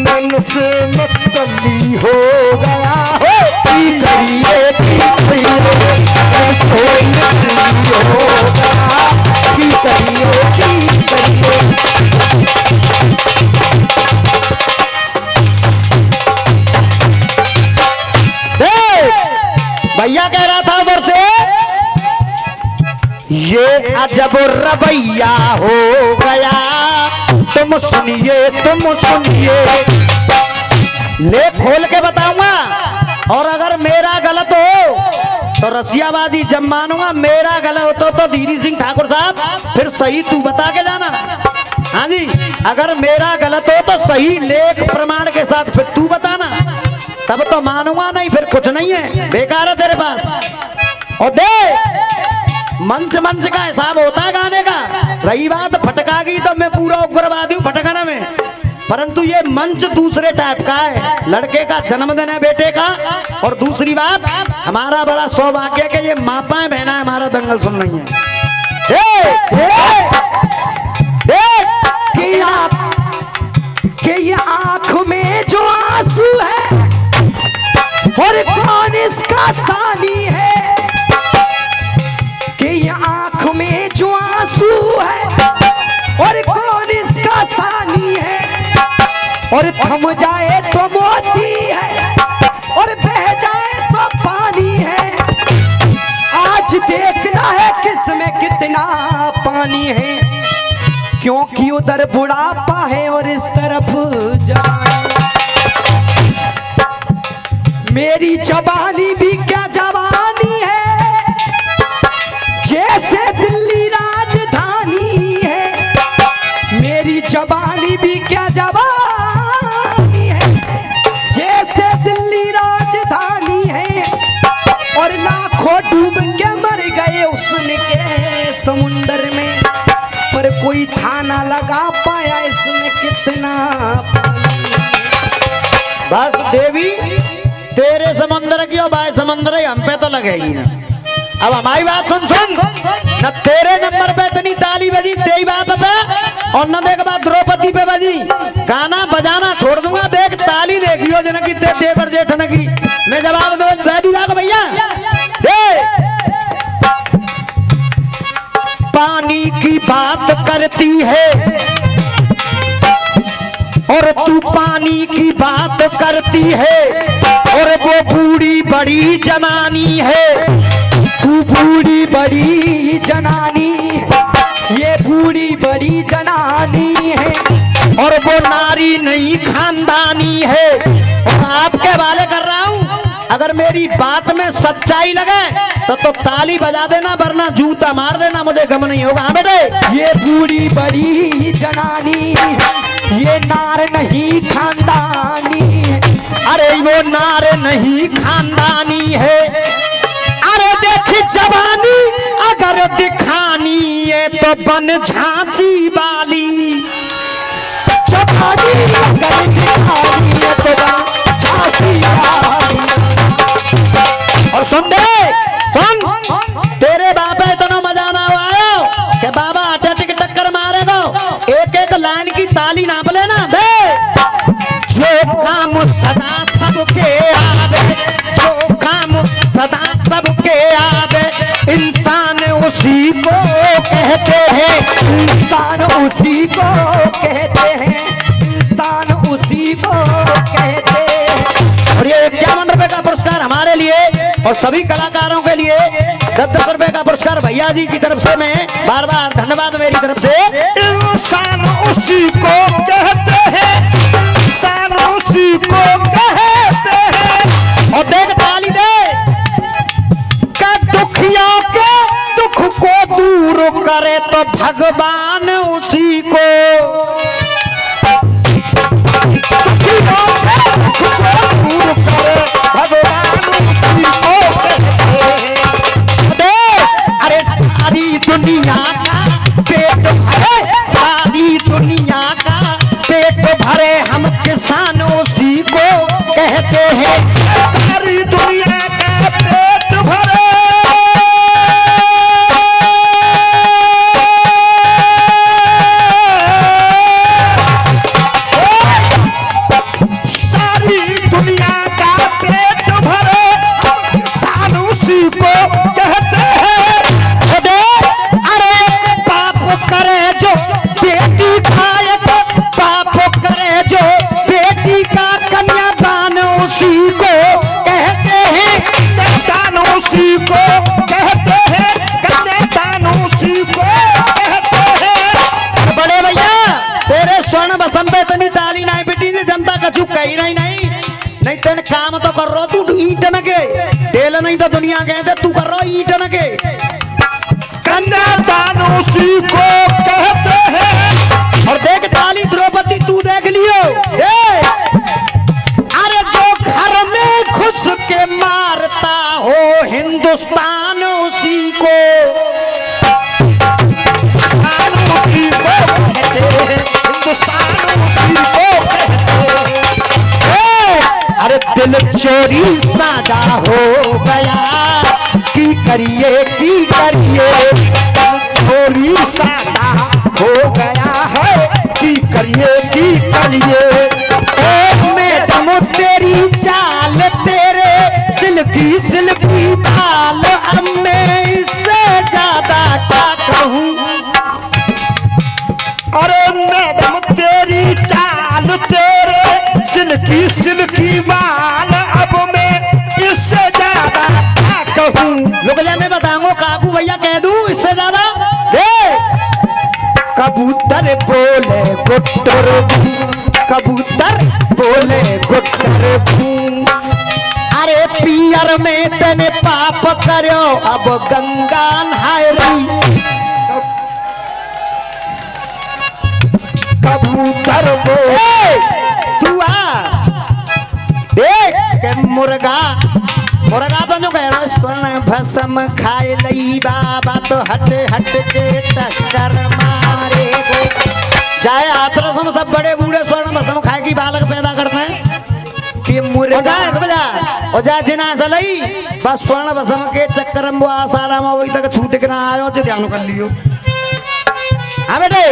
मन से मतली हो गया हो, की करिए की करिए हो गया, की करिए की करिए। भैया कह रहा था उधर से, ये अजब रवैया हो गया, तुम सुनिए तुम सुनिए। ले खोल के बताऊंगा, और अगर मेरा गलत हो तो रसियाबाजी जब मानूंगा, मेरा गलत हो तो धीरी सिंह ठाकुर साहब फिर सही तू बता के जाना। हाँ जी, अगर मेरा गलत हो तो सही लेख प्रमाण के साथ फिर तू बताना, तब तो मानूंगा, नहीं फिर कुछ नहीं है, बेकार है तेरे पास। और दे मंच मंच का हिसाब होता है गाने का। रही बात फटका की तो मैं पूरा उग्रवादी हूँ फटकाने में, परंतु ये मंच दूसरे टाइप का है। लड़के का जन्मदिन है बेटे का, और दूसरी बात हमारा बड़ा सौभाग्य कि ये मापाएं बहना है हमारा दंगल सुन रही है। कि ये आंख में जो आंसू है और कौन इसका सानी है, कि ये आंख में जो आंसू है और कौन इसका सानी है, और थम जाए तो मोती है और बह जाए तो पानी है। आज देखना है किसमें कितना पानी है, क्योंकि उधर बुढ़ापा है और इस तरफ जवानी। मेरी जवानी भी क्या जवानी है, जैसे दिल्ली राजधानी है। मेरी जवानी भी क्या जवानी है, जैसे दिल्ली राजधानी है। और लाखों डूब के मर गए उसके समुंदर में, पर कोई था ना लगा पाया इसमें कितना पानी। बस देवी तेरे समंदर की और बाय समंदर ही हम पे तो लगेगी ना। अब हमारी बात सुन सुन, न तेरे नंबर पे इतनी ताली बजी तेरी बात पे, और न देख बात द्रौपदी पे बजी। गाना बजाना छोड़ दूंगा, देख ताली देखियो जनकी ते देवर जेठन की। मैं जवाब दे दूंगा को भैया। पानी की बात करती है और तू पानी की बात करती है, और वो बूढ़ी बड़ी जनानी है। तू बूढ़ी बड़ी जनानी है, ये बूढ़ी बड़ी जनानी है, और वो नारी नहीं खानदानी है। और आपके वाले कर रहा हूँ, अगर मेरी बात में सच्चाई लगे तो ताली बजा देना, वरना जूता मार देना, मुझे गम नहीं होगा। हाँ बेटे, ये बूढ़ी बड़ी जनानी है, ये नार नहीं खानदानी है। अरे वो नार नहीं खानदानी है। अरे देख जवानी अगर दिखानी है तो बन झांसी वाली। जवानी अगर दिखानी है तो बन झांसी वाली। और सुन दे, सुन, तेरे बाप इतना मजा ना आया कि बाबा अटैक टक्कर मारेगा। एक एक लाइन की ताली नाप लेना बे। जो काम सदा सबके आवे, जो काम सदा सबके आवे, इंसान उसी को कहते हैं। इंसान उसी को कहते हैं, इंसान उसी को कहते हैं। और ये 51 रुपए का पुरस्कार हमारे लिए और सभी कलाकारों के लिए 10-10 रुपए का पुरस्कार भैया जी की तरफ से मैं बार बार धन्यवाद मेरी तरफ से। इंसान उसी को कहते हैं, इंसान उसी को कहते हैं। और देख ताली दे का दुखियों के दुख को दूर करे तो भगवान उसी को। दुखियों के दुख को दूर करे भगवान उसी को कहते हैं। अरे सारी दुनिया का पेट भरे, सारी दुनिया का पेट भरे हम किसान उसी को कहते हैं। सारी दुनिया का पेट भरे, कसम पे तनी ताली नहीं पिटी थी जनता कछु कही नहीं तेन काम तो कर रो तू ईट न के डेल नहीं तो दुनिया कहते तू कर रो ईट न के कन्यादान उसी को कहते हैं। और देख ताली द्रौपदी तू देख लियो अरे जो घर में घुस के मारता हो हिंदुस्तान उसी को उसी को कहते हैं, हिंदुस्तान उसी को कहते हैं। अरे दिल चोरी सादा हो गया की करिए चोरी सादा हो गया है की करिए मैडम तेरी चाल तेरे सिल्की बाल अब मैं इससे ज्यादा क्या कहूँ। अरे मैडम तेरी चाल तेरे सिल्की बाल अब मैं इससे ज्यादा क्या कहूँ। रुक जा मैं बताऊंगा काकू भैया कह दूं इससे ज्यादा कबूतर बोले गुट्टर कबूतर बोले गुट्टर अरे पियर में तने पाप करो अब गंगा नहाय रही कबूतर बोले तू आ देख के मुर्गा तो जो कह रहा स्वर्ण भस्म खाए लई बाबा तो हट के टक्कर मारे चाहे आतरस में सब बड़े बूढ़े स्वर्ण भस्म खाए की बालक पैदा करते हैं कि मुर्गा और जा जिना सलई बस स्वर्ण भस्म के चक्कर में वो आसारा में वही तक छूट के ना आयो जो ध्यान कर लियो। हाँ बेटे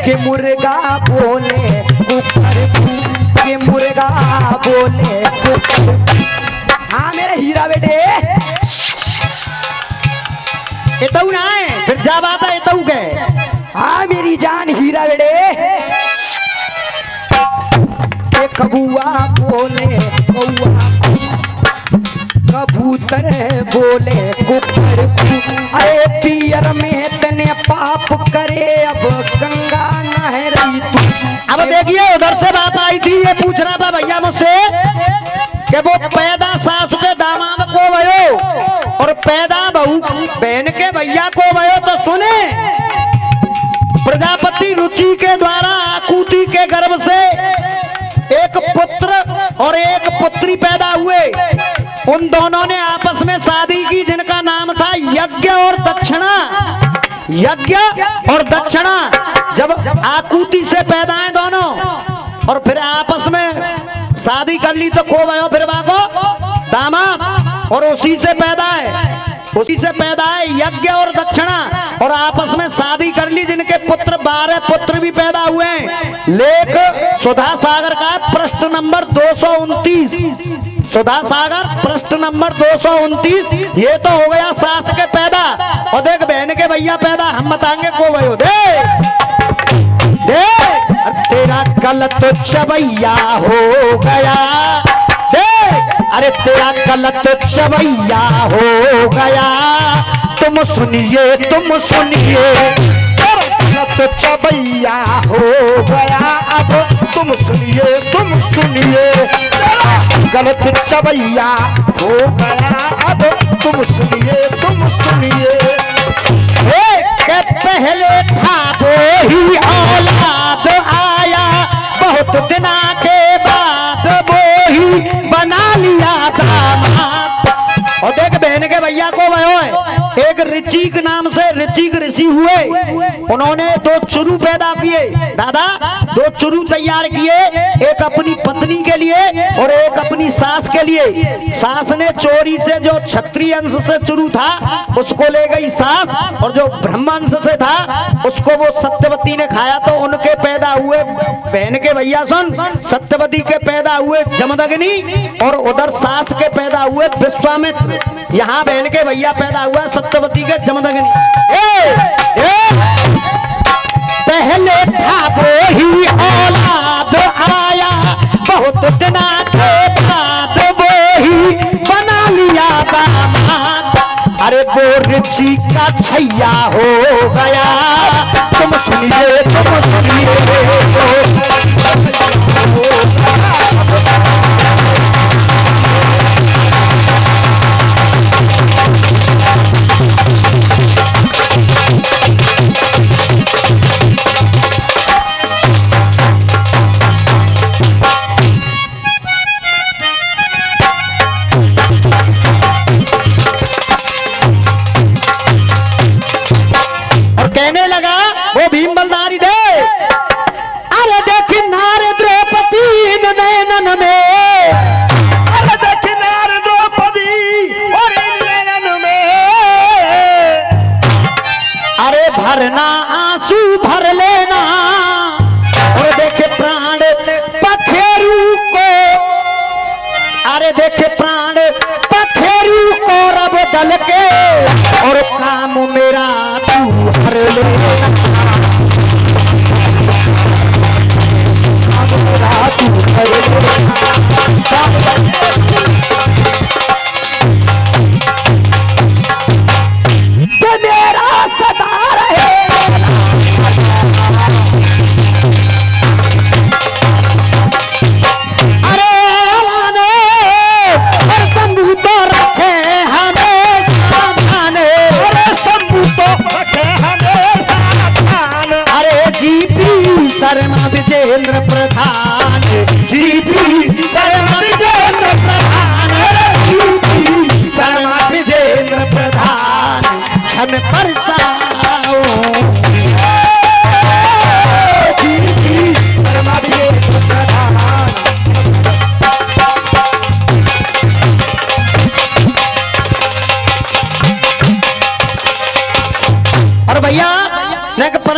कि मुर्गा बोले कुकर कि मुर्गा बोले कुकर। हाँ मेरे हीरा बेटे इतऊ ना है फिर जा बात है इतऊ के। हाँ मेरी जान हीरा बेटे के कबुआ बोले कौआ कबूतर बोले कुकर अरे पियर में तने पाप करे अब गंगा नह रही तू। अब देखिए उधर से बात आई थी ये पूछ रहा था भैया मुझसे कि वो पैदा सासु के दामाद को भयो और पैदा बहू बहन के भैया को भयो तो सुने प्रजापति रुचि के द्वारा आकुति के गर्भ से एक पुत्र और एक पुत्री पैदा हुए। उन दोनों ने आपस में शादी की जिनका नाम था यज्ञ और दक्षिणा। यज्ञ और दक्षिणा जब आकुति से पैदा है दोनों और फिर आपस में शादी कर ली तो को भयो फिर बाको दामाद और उसी से पैदा है यज्ञ और दक्षिणा और आपस में शादी कर ली जिनके पुत्र 12 पुत्र भी पैदा हुए हैं। लेख सुधा सागर का पृष्ठ नंबर 229 सुधा सागर पृष्ठ नंबर 229 ये तो हो गया सास के पैदा और देख बहन के भैया पैदा हम बताएंगे को भयो दे तेरा गलत चबैया हो गया अरे तेरा गलत चबैया हो गया तुम सुनिए गलत चबैया हो गया अब तुम सुनिए गलत चबैया हो गया अब तुम सुनिए के पहले था वो ही औलाद आया बहुत दिना के बाद वो ही बना लिया दामाद। और देख बहन के भैया को भयो है एक ऋचिक नाम से ऋचिक ऋषि हुए। उन्होंने 2 चुरू पैदा किए दादा 2 चुरू तैयार किए एक अपनी पत्नी के लिए और एक अपनी सास के लिए। सास ने चोरी से जो क्षत्रिय अंश से चुरू था उसको ले गई सास और जो ब्रह्मांश से था उसको वो सत्यवती ने खाया तो उनके पैदा हुए बहन के भैया सुन सत्यवती के पैदा हुए जमदग्नि और उधर सास के पैदा हुए विश्वामित्र। यहाँ बहन के भैया पैदा हुआ सत्यवती के जमदग्नि। पहले था वो ही औलाद आया बहुत दिना के बाद वो ही बना लिया दामाद। अरे वो ऋषि का छैया हो गया तुम सुनिए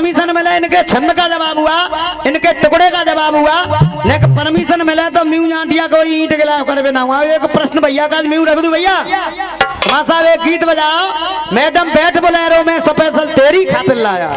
परमिशन मिले इनके छंद का जवाब हुआ, इनके टुकड़े का जवाब हुआ, लेकिन परमिशन मिले तो म्यू आंटिया को ईंट गिला कर बिना हुआ। एक प्रश्न भैया का म्यू रख दूं भैया। मां साहब एक गीत बजाओ, मैडम बैठ बोलेरो में स्पेशल तेरी खातिर लाया।